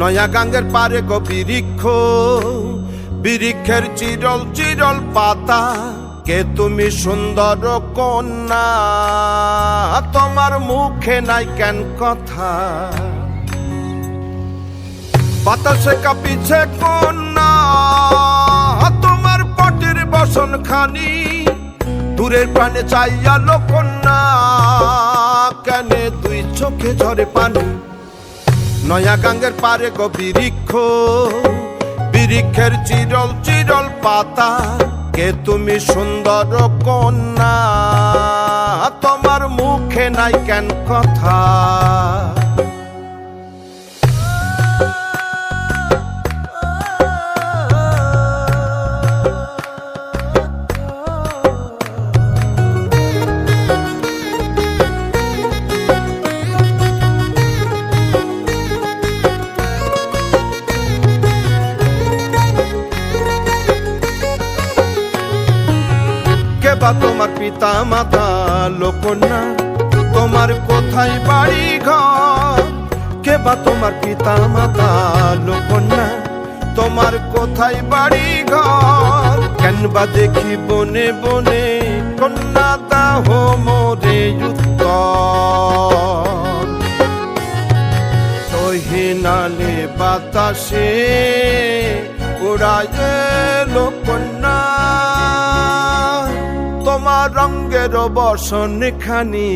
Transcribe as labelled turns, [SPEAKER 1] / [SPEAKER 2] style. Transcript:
[SPEAKER 1] নয়া গাঙ্গের পারে গো বৃক্ষ, বৃক্ষের চিরল চিরল পাতা, কে তুমি সুন্দর কন্যা, তোমার মুখে নাই কেন কথা। বাতাসে কাঁপিছে কন্যা, তোমার পটির বসন খানি, দূরের প্রাণে চাইয়ালো কন্যা, কেনে দুই চোখে ঝরে পানি। নয়া গাঙ্গের পারে গো বৃক্ষ, বৃক্ষের চিরল চিরল পাতা, কে তুমি সুন্দর কন্যা, তোমার মুখে নাই কেন কথা। কেবা তোমার পিতা মাতা লোকন্যা, তোমার কোথায় বাড়ি ঘর, কেবা তোমার পিতা মাতা লোকন্যা, তোমার কোথায় বাড়ি ঘর। কেনবা দেখি বনে বনে কন্যা দাহ মোরে উত্তর, সহিনালে বাতাসে উড়ায় লোকন্যা, তোমার রঙ্গের বসন খানি।